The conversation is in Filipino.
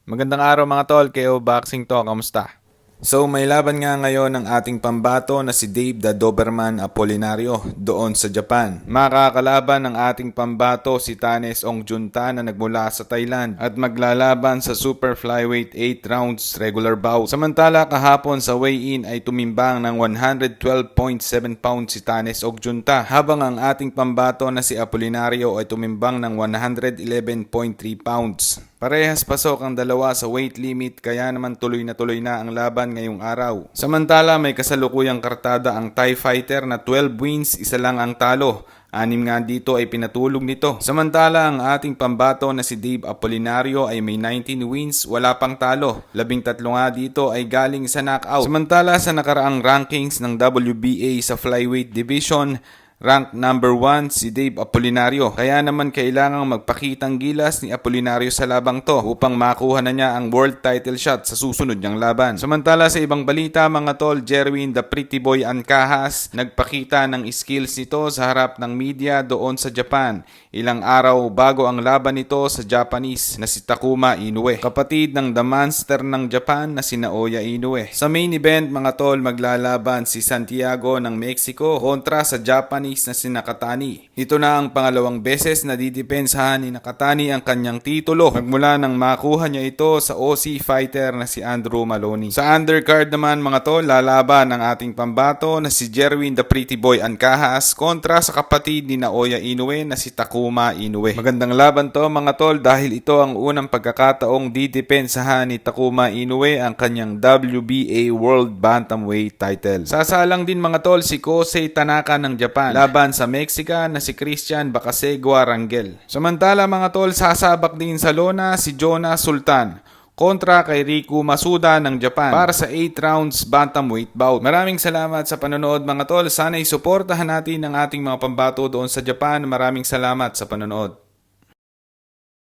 Magandang araw mga tol, KO Boxing to, kamusta? So may laban nga ngayon ng ating pambato na si Dave the Doberman Apolinario doon sa Japan. Makakalaban ng ating pambato si Thanes Ongjunta na nagmula sa Thailand at maglalaban sa Super Flyweight 8 rounds regular bout. Samantala kahapon sa weigh-in ay tumimbang ng 112.7 pounds si Thanes Ongjunta habang ang ating pambato na si Apolinario ay tumimbang ng 111.3 pounds. Parehas pasok ang dalawa sa weight limit kaya naman tuloy na ang laban ngayong araw. Samantala may kasalukuyang kartada ang Thai fighter na 12 wins, isa lang ang talo. 6 nga dito ay pinatulog nito. Samantala ang ating pambato na si Dave Apolinario ay may 19 wins, wala pang talo. 13 nga dito ay galing sa knockout. Samantala sa nakaraang rankings ng WBA sa flyweight division, rank number 1 si Dave Apolinario. Kaya naman kailangang magpakitang gilas ni Apolinario sa labang to upang makuha na niya ang world title shot sa susunod niyang laban. Samantala sa ibang balita mga tol, Jerwin the Pretty Boy Ancahas nagpakita ng skills nito sa harap ng media doon sa Japan. Ilang araw bago ang laban nito sa Japanese na si Takuma Inoue, kapatid ng The Monster ng Japan na si Naoya Inoue. Sa main event mga tol, maglalaban si Santiago ng Mexico kontra sa Japanese na si Nakatani. Ito na ang pangalawang beses na didepensahan ni Nakatani ang kanyang titulo magmula nang makuha niya ito sa Aussie fighter na si Andrew Maloney. Sa undercard naman mga tol, lalaban ang ating pambato na si Jerwin the Pretty Boy Ancahas kontra sa kapatid ni Naoya Inoue na si Takuma Inoue. Magandang laban to mga tol dahil ito ang unang pagkakataong didepensahan ni Takuma Inoue ang kanyang WBA World Bantamweight title. Sasalang din mga tol si Kosei Tanaka ng Japan laban sa Mexican na si Christian Bacasegua Rangel. Samantala mga tol, sasabak din sa lona si Jonas Sultan kontra kay Riku Masuda ng Japan para sa 8 rounds bantamweight bout. Maraming salamat sa panonood mga tol. Sana'y suportahan natin ang ating mga pambato doon sa Japan. Maraming salamat sa panonood.